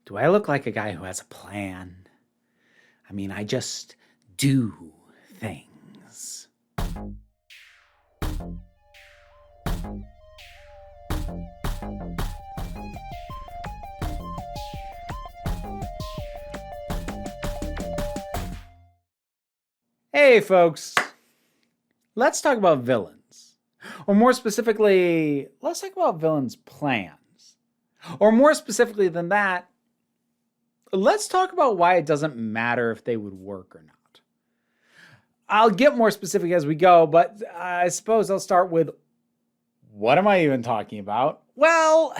Do I look like a guy who has a plan? I mean, I just do things. Hey, folks. Let's talk about villains. Or more specifically, let's talk about villains' plans. Or more specifically than that, let's talk about why it doesn't matter if they would work or not. I'll get more specific as we go, but I suppose I'll start with what am I even talking about? Well,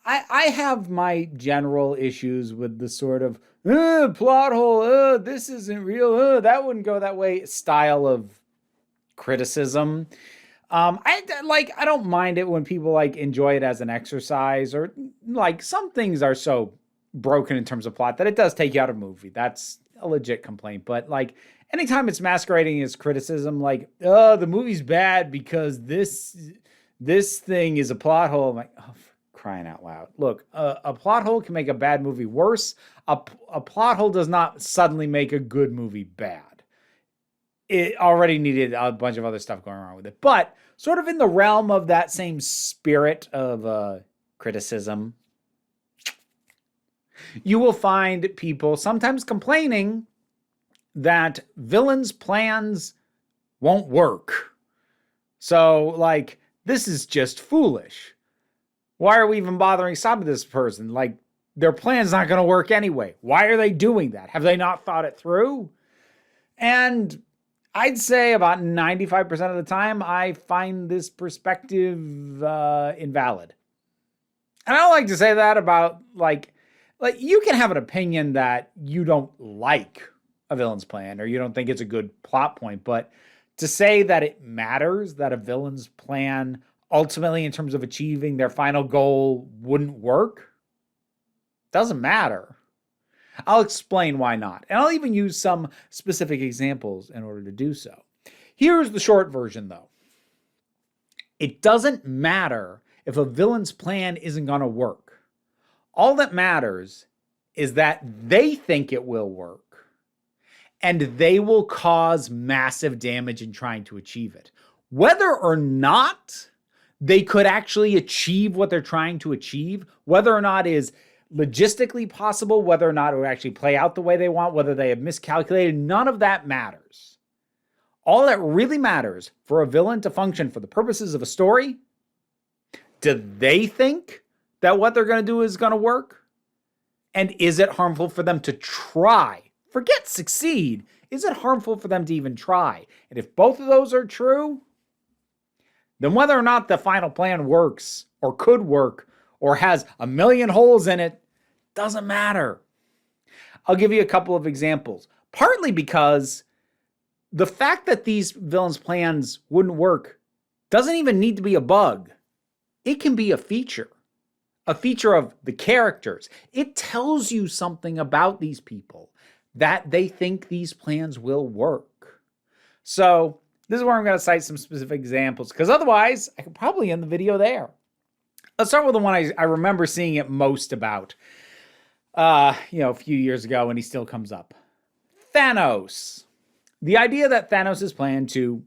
I have my general issues with the sort of plot hole, this isn't real, that wouldn't go that way style of criticism. I don't mind it when people enjoy it as an exercise, or some things are so broken in terms of plot that it does take you out of a movie. That's a legit complaint. But anytime it's masquerading as criticism, the movie's bad because this thing is a plot hole. I'm like, oh, for crying out loud. Look, a plot hole can make a bad movie worse. A plot hole does not suddenly make a good movie bad. It already needed a bunch of other stuff going on with it. But sort of in the realm of that same spirit of criticism, you will find people sometimes complaining that villains' plans won't work. So, this is just foolish. Why are we even bothering stopping this person? Their plan's not going to work anyway. Why are they doing that? Have they not thought it through? And I'd say about 95% of the time, I find this perspective invalid. And I don't like to say that about, you can have an opinion that you don't like a villain's plan or you don't think it's a good plot point, but to say that it matters that a villain's plan ultimately in terms of achieving their final goal wouldn't work doesn't matter. I'll explain why not. And I'll even use some specific examples in order to do so. Here's the short version, though. It doesn't matter if a villain's plan isn't going to work. All that matters is that they think it will work, and they will cause massive damage in trying to achieve it. Whether or not they could actually achieve what they're trying to achieve, whether or not is logistically possible, whether or not it will actually play out the way they want, whether they have miscalculated, none of that matters. All that really matters for a villain to function for the purposes of a story, do they think that what they're going to do is going to work? And is it harmful for them to try? Forget succeed. Is it harmful for them to even try? And if both of those are true, then whether or not the final plan works or could work or has a million holes in it, doesn't matter. I'll give you a couple of examples. Partly because the fact that these villains' plans wouldn't work doesn't even need to be a bug. It can be a feature of the characters. It tells you something about these people that they think these plans will work. So this is where I'm going to cite some specific examples, because otherwise I could probably end the video there. Let's start with the one I remember seeing it most about, a few years ago, and he still comes up. Thanos. The idea that Thanos' plan to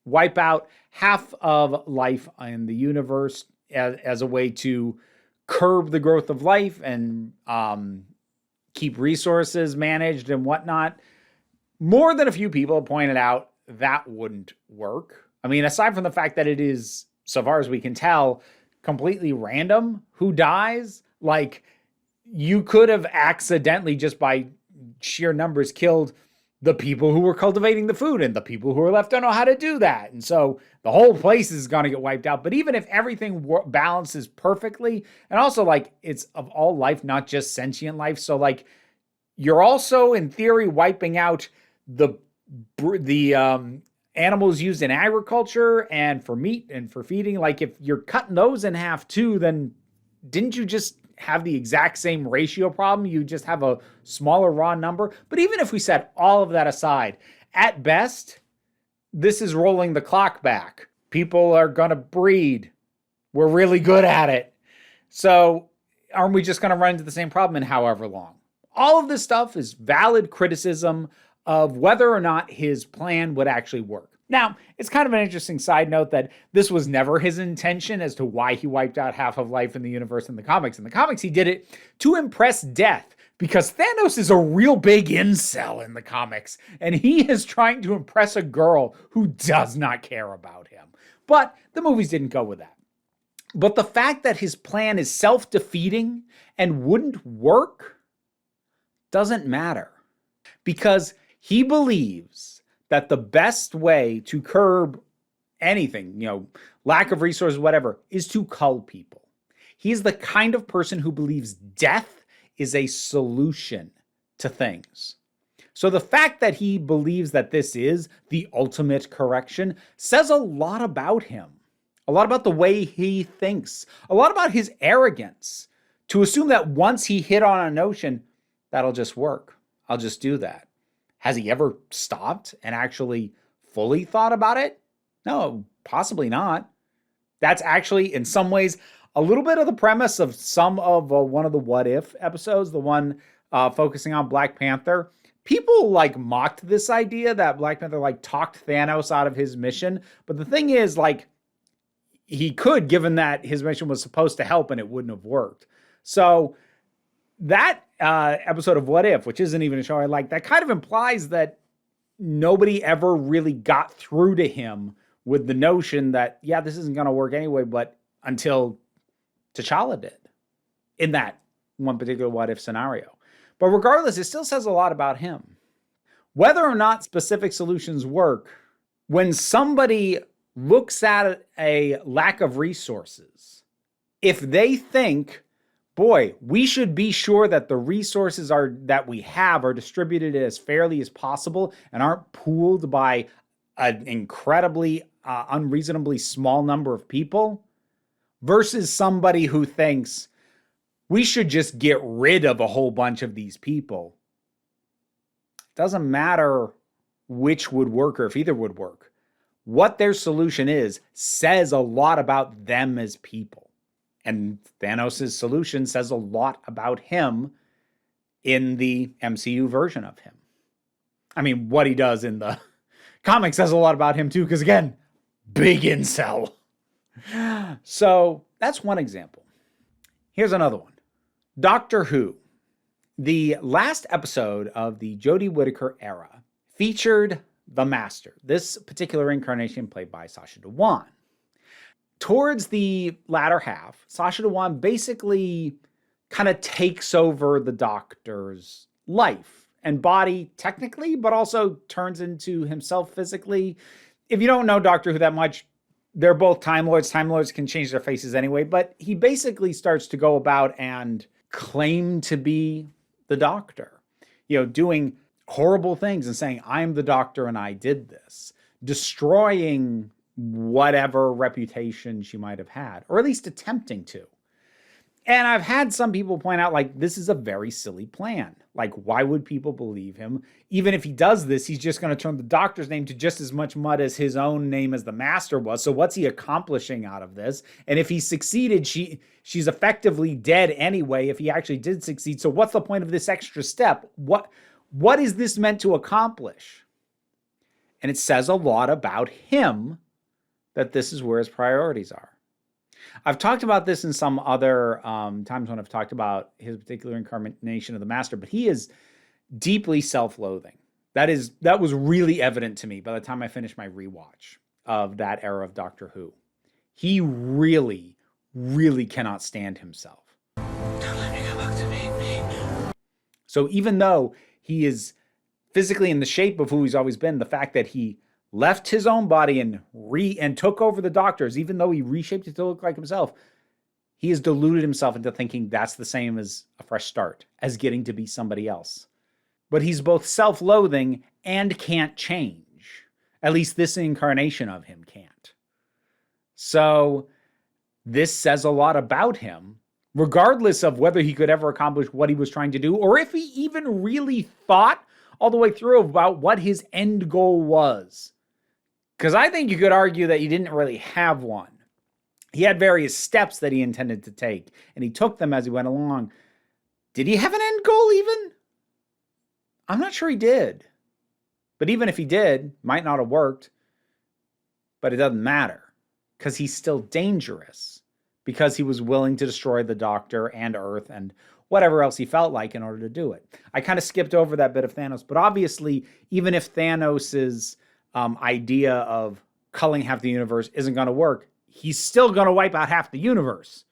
wipe out half of life in the universe as a way to curb the growth of life and keep resources managed and whatnot, more than a few people have pointed out that wouldn't work. I mean, aside from the fact that it is, so far as we can tell, completely random who dies. You could have accidentally, just by sheer numbers, killed the people who were cultivating the food, and the people who are left don't know how to do that. And so the whole place is going to get wiped out. But even if everything balances perfectly, and also it's of all life, not just sentient life. So you're also in theory wiping out the animals used in agriculture and for meat and for feeding. If you're cutting those in half too, then didn't you just have the exact same ratio problem? You just have a smaller raw number. But even if we set all of that aside, at best, this is rolling the clock back. People are going to breed. We're really good at it. So aren't we just going to run into the same problem in however long? All of this stuff is valid criticism of whether or not his plan would actually work. Now, it's kind of an interesting side note that this was never his intention as to why he wiped out half of life in the universe in the comics. In the comics, he did it to impress death because Thanos is a real big incel in the comics, and he is trying to impress a girl who does not care about him. But the movies didn't go with that. But the fact that his plan is self-defeating and wouldn't work doesn't matter because he believes that the best way to curb anything, lack of resources, whatever, is to cull people. He's the kind of person who believes death is a solution to things. So the fact that he believes that this is the ultimate correction says a lot about him, a lot about the way he thinks, a lot about his arrogance to assume that once he hit on a notion, that'll just work. I'll just do that. Has he ever stopped and actually fully thought about it? No, possibly not. That's actually, in some ways, a little bit of the premise of some of one of the What If episodes, the one focusing on Black Panther. People mocked this idea that Black Panther talked Thanos out of his mission. But the thing is, he could, given that his mission was supposed to help and it wouldn't have worked. So that episode of What If, which isn't even a show I like, that kind of implies that nobody ever really got through to him with the notion that, yeah, this isn't going to work anyway, but until T'Challa did in that one particular What If scenario. But regardless, it still says a lot about him. Whether or not specific solutions work, when somebody looks at a lack of resources, if they think, boy, we should be sure that the resources that we have are distributed as fairly as possible and aren't pooled by an incredibly unreasonably small number of people, versus somebody who thinks we should just get rid of a whole bunch of these people. It doesn't matter which would work or if either would work. What their solution is says a lot about them as people. And Thanos' solution says a lot about him in the MCU version of him. I mean, what he does in the comics says a lot about him too, because again, big incel. So that's one example. Here's another one. Doctor Who. The last episode of the Jodie Whittaker era featured the Master, this particular incarnation played by Sacha Dhawan. Towards the latter half, Sacha Dhawan basically kind of takes over the Doctor's life and body technically, but also turns into himself physically. If you don't know Doctor Who that much, they're both Time Lords. Time Lords can change their faces anyway, but he basically starts to go about and claim to be the Doctor, doing horrible things and saying, I'm the Doctor and I did this, destroying whatever reputation she might have had, or at least attempting to. And I've had some people point out, this is a very silly plan. Why would people believe him? Even if he does this, he's just going to turn the Doctor's name to just as much mud as his own name as the Master was. So what's he accomplishing out of this? And if he succeeded, she's effectively dead anyway, if he actually did succeed. So what's the point of this extra step? What is this meant to accomplish? And it says a lot about him that this is where his priorities are. I've talked about this in some other times when I've talked about his particular incarnation of the Master, but he is deeply self-loathing. That was really evident to me by the time I finished my rewatch of that era of Doctor Who. He really, really cannot stand himself. Don't let me go back to me. So even though he is physically in the shape of who he's always been, the fact that he left his own body and took over the Doctor's, even though he reshaped it to look like himself, he has deluded himself into thinking that's the same as a fresh start, as getting to be somebody else. But he's both self-loathing and can't change. At least this incarnation of him can't. So this says a lot about him, regardless of whether he could ever accomplish what he was trying to do, or if he even really thought all the way through about what his end goal was. Because I think you could argue that he didn't really have one. He had various steps that he intended to take, and he took them as he went along. Did he have an end goal even? I'm not sure he did. But even if he did, might not have worked. But it doesn't matter, because he's still dangerous, because he was willing to destroy the Doctor and Earth and whatever else he felt like in order to do it. I kind of skipped over that bit of Thanos, but obviously, even if Thanos's idea of culling half the universe isn't going to work, he's still going to wipe out half the universe.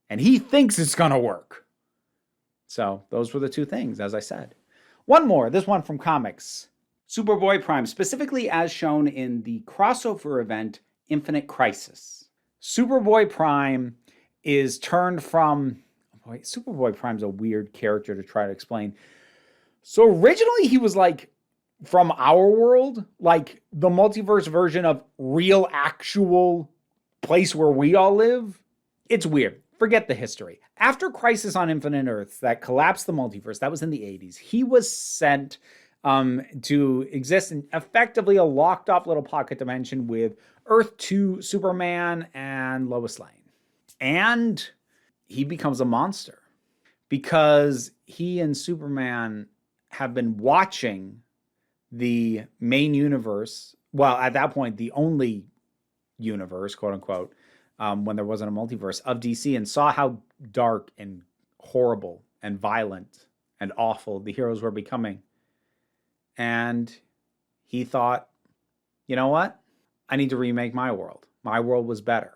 And he thinks it's going to work. So those were the two things, as I said. One more, this one from comics. Superboy Prime, specifically as shown in the crossover event Infinite Crisis. Superboy Prime is turned from... Boy, Superboy Prime's a weird character to try to explain. So originally he was like from our world, like the multiverse version of real, actual place where we all live. It's weird. Forget the history. After Crisis on Infinite Earths that collapsed the multiverse, that was in the 80s, he was sent to exist in effectively a locked off little pocket dimension with Earth 2, Superman, and Lois Lane. And he becomes a monster because he and Superman have been watching the main universe, well, at that point, the only universe, quote unquote, when there wasn't a multiverse of DC, and saw how dark and horrible and violent and awful the heroes were becoming. And he thought, you know what? I need to remake my world. My world was better.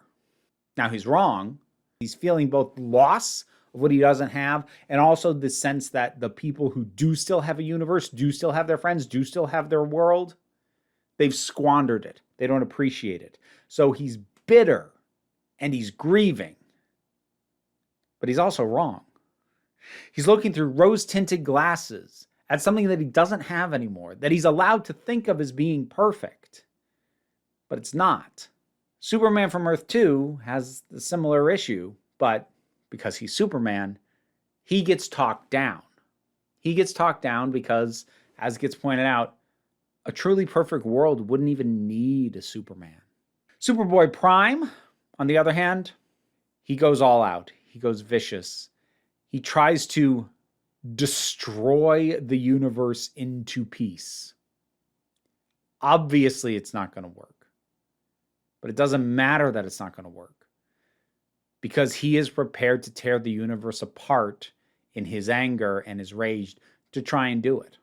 Now he's wrong. He's feeling both loss of what he doesn't have, and also the sense that the people who do still have a universe, do still have their friends, do still have their world, they've squandered it. They don't appreciate it. So he's bitter and he's grieving. But he's also wrong. He's looking through rose-tinted glasses at something that he doesn't have anymore, that he's allowed to think of as being perfect. But it's not. Superman from Earth 2 has a similar issue, but because he's Superman, he gets talked down. He gets talked down because, as gets pointed out, a truly perfect world wouldn't even need a Superman. Superboy Prime, on the other hand, he goes all out. He goes vicious. He tries to destroy the universe into peace. Obviously, it's not going to work. But it doesn't matter that it's not going to work, because he is prepared to tear the universe apart in his anger and his rage to try and do it.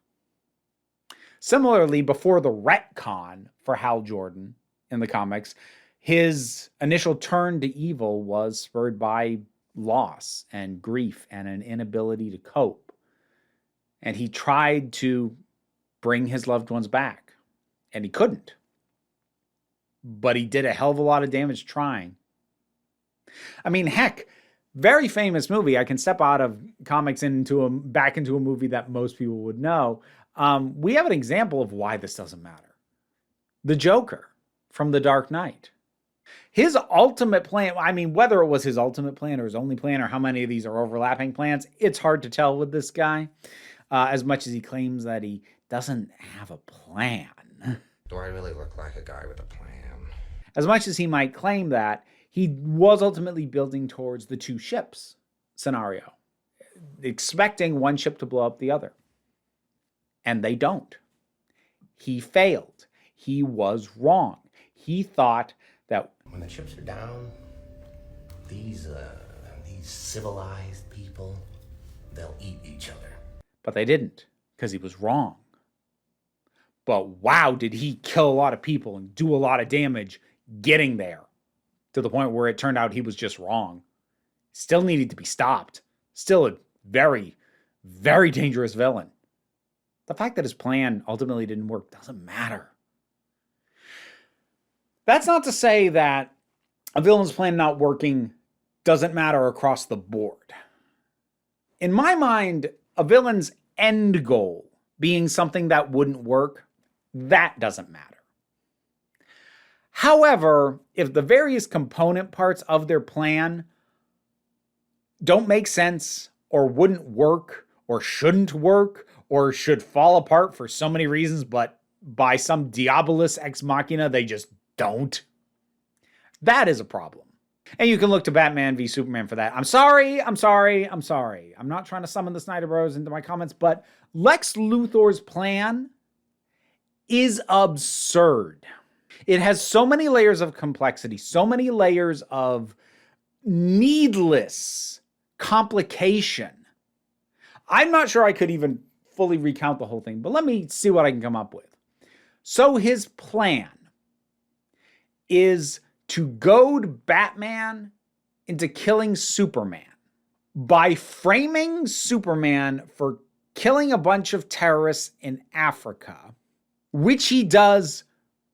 Similarly, before the retcon for Hal Jordan in the comics, his initial turn to evil was spurred by loss and grief and an inability to cope. And he tried to bring his loved ones back, and he couldn't. But he did a hell of a lot of damage trying. I mean, heck, very famous movie. I can step out of comics back into a movie that most people would know. We have an example of why this doesn't matter. The Joker from The Dark Knight. His ultimate plan, I mean, whether it was his ultimate plan or his only plan or how many of these are overlapping plans, it's hard to tell with this guy. As much as he claims that he doesn't have a plan. Do I really look like a guy with a plan? As much as he might claim that, he was ultimately building towards the two ships scenario, expecting one ship to blow up the other. And they don't. He failed. He was wrong. He thought that when the chips are down, these civilized people, they'll eat each other. But they didn't, because he was wrong. But wow, did he kill a lot of people and do a lot of damage getting there, to the point where it turned out he was just wrong. Still needed to be stopped. Still a very, very dangerous villain. The fact that his plan ultimately didn't work doesn't matter. That's not to say that a villain's plan not working doesn't matter across the board. In my mind, a villain's end goal being something that wouldn't work, that doesn't matter. However, if the various component parts of their plan don't make sense or wouldn't work or shouldn't work or should fall apart for so many reasons, but by some diabolus ex machina, they just don't, that is a problem. And you can look to Batman v Superman for that. I'm sorry. I'm not trying to summon the Snyder Bros into my comments, but Lex Luthor's plan is absurd. It has so many layers of complexity, so many layers of needless complication. I'm not sure I could even fully recount the whole thing, but let me see what I can come up with. So his plan is to goad Batman into killing Superman by framing Superman for killing a bunch of terrorists in Africa, which he does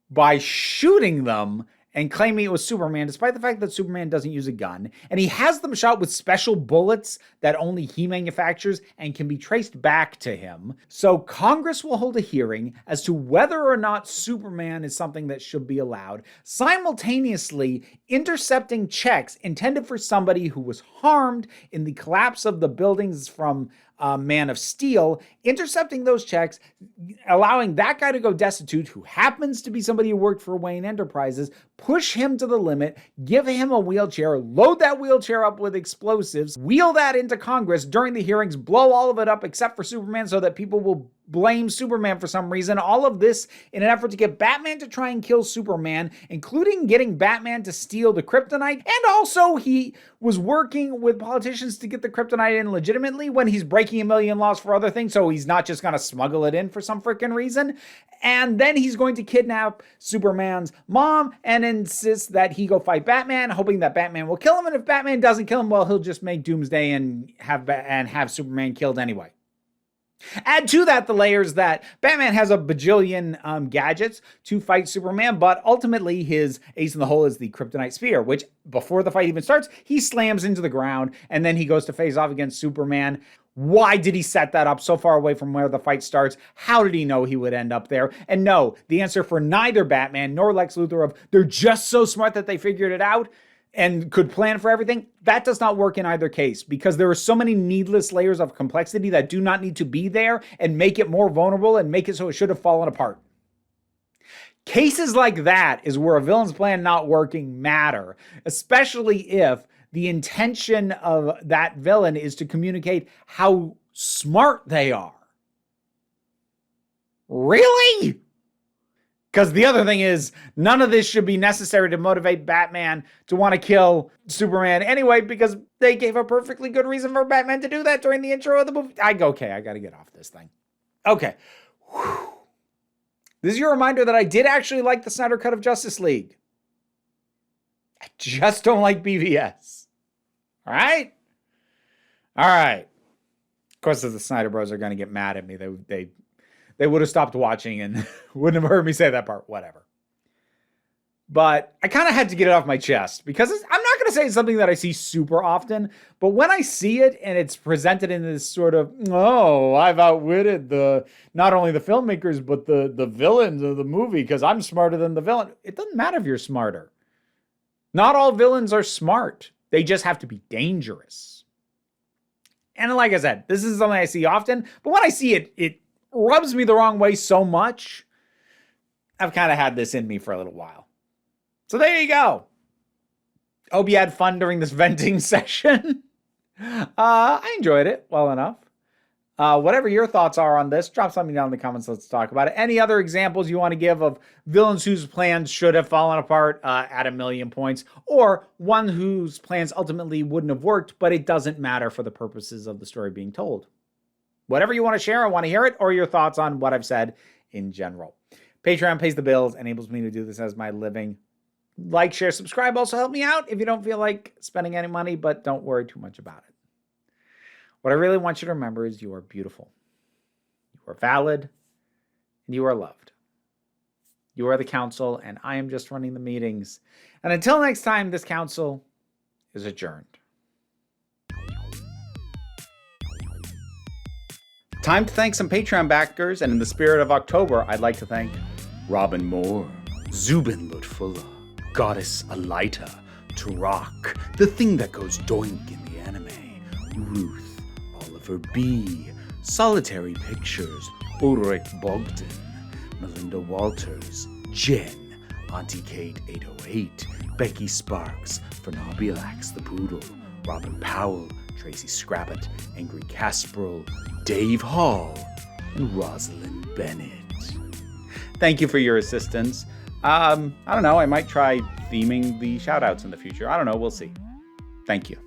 by shooting them and claiming it was Superman, despite the fact that Superman doesn't use a gun. And he has them shot with special bullets that only he manufactures and can be traced back to him. So Congress will hold a hearing as to whether or not Superman is something that should be allowed, simultaneously intercepting checks intended for somebody who was harmed in the collapse of the buildings from Man of Steel, intercepting those checks, allowing that guy to go destitute, who happens to be somebody who worked for Wayne Enterprises, push him to the limit, give him a wheelchair, load that wheelchair up with explosives, wheel that into Congress during the hearings, blow all of it up except for Superman so that people will blame Superman for some reason. All of this in an effort to get Batman to try and kill Superman, including getting Batman to steal the kryptonite. And also he was working with politicians to get the kryptonite in legitimately when he's breaking a million laws for other things. So he's not just going to smuggle it in for some freaking reason. And then he's going to kidnap Superman's mom and insist that he go fight Batman, hoping that Batman will kill him. And if Batman doesn't kill him, well, he'll just make Doomsday and have Superman killed anyway. Add to that the layers that Batman has a bajillion gadgets to fight Superman, but ultimately his ace in the hole is the kryptonite sphere, which before the fight even starts, he slams into the ground and then he goes to face off against Superman. Why did he set that up so far away from where the fight starts? How did he know he would end up there? And no, the answer for neither Batman nor Lex Luthor of they're just so smart that they figured it out and could plan for everything, that does not work in either case, because there are so many needless layers of complexity that do not need to be there and make it more vulnerable and make it so it should have fallen apart. Cases like that is where a villain's plan not working matter, especially if the intention of that villain is to communicate how smart they are. Really? Because the other thing is, none of this should be necessary to motivate Batman to want to kill Superman anyway, because they gave a perfectly good reason for Batman to do that during the intro of the movie. I got to get off this thing. Okay. Whew. This is your reminder that I did actually like the Snyder Cut of Justice League. I just don't like BVS. All right? All right. Of course, the Snyder Bros are going to get mad at me. They would have stopped watching and wouldn't have heard me say that part. Whatever. But I kind of had to get it off my chest because I'm not going to say it's something that I see super often. But when I see it and it's presented in this sort of, oh, I've outwitted not only the filmmakers, but the villains of the movie because I'm smarter than the villain. It doesn't matter if you're smarter. Not all villains are smart. They just have to be dangerous. And like I said, this is something I see often. But when I see it, it rubs me the wrong way so much. I've kind of had this in me for a little while. So there you go. Hope you had fun during this venting session. I enjoyed it well enough. Whatever your thoughts are on this, drop something down in the comments. Let's talk about it. Any other examples you want to give of villains whose plans should have fallen apart at 1,000,000 points, or one whose plans ultimately wouldn't have worked, but it doesn't matter for the purposes of the story being told. Whatever you want to share, I want to hear it, or your thoughts on what I've said in general. Patreon pays the bills, enables me to do this as my living. Like, share, subscribe. Also help me out if you don't feel like spending any money, but don't worry too much about it. What I really want you to remember is you are beautiful. You are valid, and you are loved. You are the council, and I am just running the meetings. And until next time, this council is adjourned. Time to thank some Patreon backers, and in the spirit of October, I'd like to thank Robin Moore, Zubin Lutfullah, Goddess Alita, Turok, The Thing That Goes Doink in the Anime, Ruth, Oliver B., Solitary Pictures, Ulrich Bogdan, Melinda Walters, Jen, Auntie Kate 808, Becky Sparks, Fernobilax the Poodle, Robin Powell, Tracy Scrappett, Angry Casperl, Dave Hall, and Rosalind Bennett. Thank you for your assistance. I don't know, I might try theming the shoutouts in the future. I don't know, we'll see. Thank you.